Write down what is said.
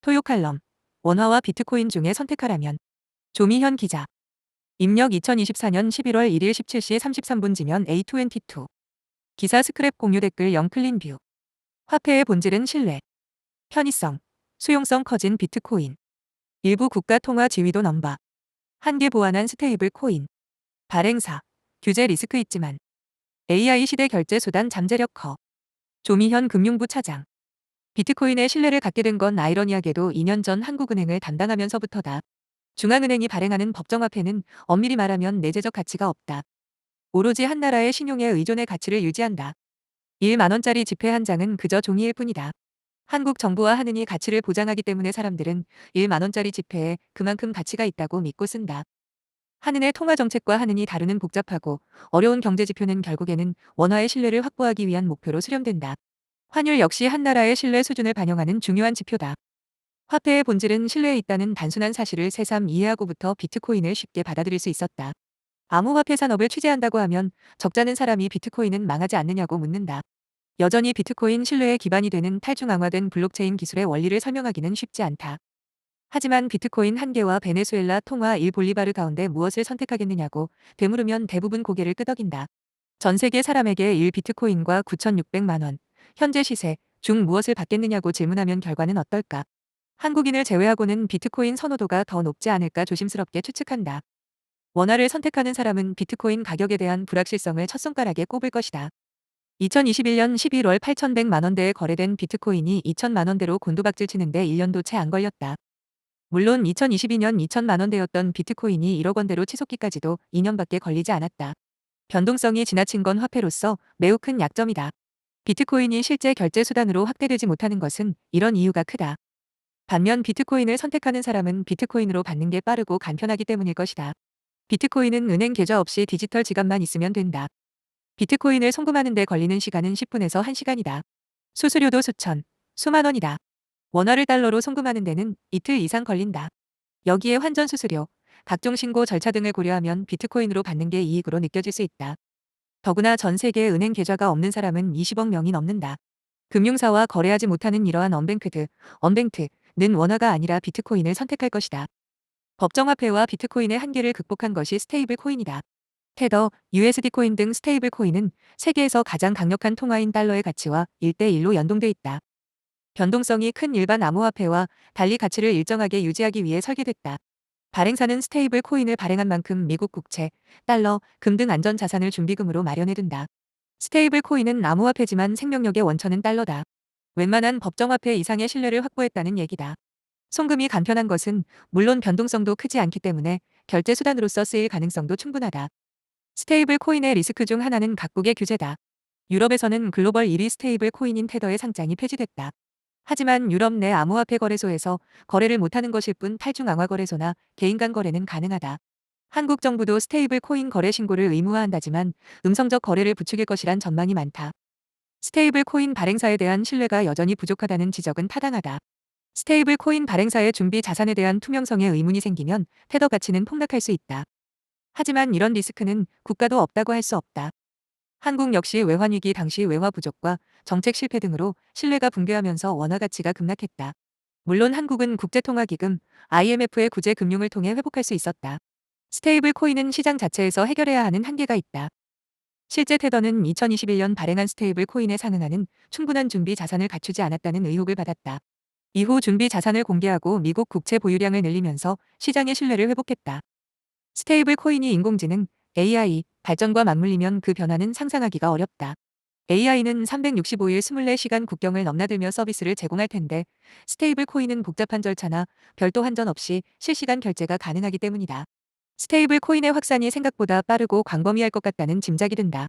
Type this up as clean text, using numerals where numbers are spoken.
토요 칼럼. 원화와 비트코인 중에 선택하라면. 조미현 기자. 입력 2024년 11월 1일 17시 33분 지면 A22. 기사 스크랩 공유 댓글 0 클린뷰. 화폐의 본질은 신뢰, 편의성, 수용성 커진 비트코인. 일부 국가 통화 지위도 넘바. 한계 보완한 스테이블 코인. 발행사. 규제 리스크 있지만. AI 시대 결제 수단 잠재력 커. 조미현 금융부 차장. 비트코인에 신뢰를 갖게 된 건 아이러니하게도 2년 전 한국은행을 담당하면서부터다. 중앙은행이 발행하는 법정화폐는 엄밀히 말하면 내재적 가치가 없다. 오로지 한 나라의 신용에 의존해 가치를 유지한다. 1만 원짜리 지폐 한 장은 그저 종이일 뿐이다. 한국 정부와 한은이 가치를 보장하기 때문에 사람들은 1만 원짜리 지폐에 그만큼 가치가 있다고 믿고 쓴다. 한은의 통화 정책과 한은이 다루는 복잡하고 어려운 경제 지표는 결국에는 원화의 신뢰를 확보하기 위한 목표로 수렴된다. 환율 역시 한 나라의 신뢰 수준을 반영하는 중요한 지표다. 화폐의 본질은 신뢰에 있다는 단순한 사실을 새삼 이해하고부터 비트코인을 쉽게 받아들일 수 있었다. 암호화폐 산업을 취재한다고 하면 적잖은 사람이 비트코인은 망하지 않느냐고 묻는다. 여전히 비트코인 신뢰의 기반이 되는 탈중앙화된 블록체인 기술의 원리를 설명하기는 쉽지 않다. 하지만 비트코인 한 개와 베네수엘라 통화 1볼리바르 가운데 무엇을 선택하겠느냐고 되물으면 대부분 고개를 끄덕인다. 전 세계 사람에게 1 비트코인과 9,600만 원, 현재 시세 중 무엇을 받겠느냐고 질문하면 결과는 어떨까? 한국인을 제외하고는 비트코인 선호도가 더 높지 않을까 조심스럽게 추측한다. 원화를 선택하는 사람은 비트코인 가격에 대한 불확실성을 첫손가락에 꼽을 것이다. 2021년 11월 8,100만 원대에 거래된 비트코인이 2,000만 원대로 곤두박질 치는데 1년도 채 안 걸렸다. 물론 2022년 2,000만 원대였던 비트코인이 1억 원대로 치솟기까지도 2년밖에 걸리지 않았다. 변동성이 지나친 건 화폐로서 매우 큰 약점이다. 비트코인이 실제 결제 수단으로 확대되지 못하는 것은 이런 이유가 크다. 반면 비트코인을 선택하는 사람은 비트코인으로 받는 게 빠르고 간편하기 때문일 것이다. 비트코인은 은행 계좌 없이 디지털 지갑만 있으면 된다. 비트코인을 송금하는 데 걸리는 시간은 10분에서 1시간이다. 수수료도 수천, 수만 원이다. 원화를 달러로 송금하는 데는 이틀 이상 걸린다. 여기에 환전 수수료, 각종 신고 절차 등을 고려하면 비트코인으로 받는 게 이익으로 느껴질 수 있다. 더구나 전 세계에 은행 계좌가 없는 사람은 20억 명이 넘는다. 금융사와 거래하지 못하는 이러한 언뱅크는 원화가 아니라 비트코인을 선택할 것이다. 법정화폐와 비트코인의 한계를 극복한 것이 스테이블 코인이다. 테더, USD 코인 등 스테이블 코인은 세계에서 가장 강력한 통화인 달러의 가치와 1대1로 연동돼 있다. 변동성이 큰 일반 암호화폐와 달리 가치를 일정하게 유지하기 위해 설계됐다. 발행사는 스테이블 코인을 발행한 만큼 미국 국채, 달러, 금 등 안전 자산을 준비금으로 마련해둔다. 스테이블 코인은 암호화폐지만 생명력의 원천은 달러다. 웬만한 법정화폐 이상의 신뢰를 확보했다는 얘기다. 송금이 간편한 것은 물론 변동성도 크지 않기 때문에 결제 수단으로서 쓰일 가능성도 충분하다. 스테이블 코인의 리스크 중 하나는 각국의 규제다. 유럽에서는 글로벌 1위 스테이블 코인인 테더의 상장이 폐지됐다. 하지만 유럽 내 암호화폐 거래소에서 거래를 못하는 것일 뿐 탈중앙화 거래소나 개인 간 거래는 가능하다. 한국 정부도 스테이블 코인 거래 신고를 의무화한다지만 음성적 거래를 부추길 것이란 전망이 많다. 스테이블 코인 발행사에 대한 신뢰가 여전히 부족하다는 지적은 타당하다. 스테이블 코인 발행사의 준비 자산에 대한 투명성에 의문이 생기면 테더 가치는 폭락할 수 있다. 하지만 이런 리스크는 국가도 없다고 할 수 없다. 한국 역시 외환위기 당시 외화 부족과 정책 실패 등으로 신뢰가 붕괴하면서 원화 가치가 급락했다. 물론 한국은 국제통화기금 IMF의 구제 금융을 통해 회복할 수 있었다. 스테이블 코인은 시장 자체에서 해결해야 하는 한계가 있다. 실제 테더는 2021년 발행한 스테이블 코인에 상응하는 충분한 준비 자산을 갖추지 않았다는 의혹을 받았다. 이후 준비 자산을 공개하고 미국 국채 보유량을 늘리면서 시장의 신뢰를 회복했다. 스테이블 코인이 인공지능, AI 발전과 맞물리면 그 변화는 상상하기가 어렵다. AI는 365일 24시간 국경을 넘나들며 서비스를 제공할 텐데 스테이블 코인은 복잡한 절차나 별도 환전 없이 실시간 결제가 가능하기 때문이다. 스테이블 코인의 확산이 생각보다 빠르고 광범위할 것 같다는 짐작이 든다.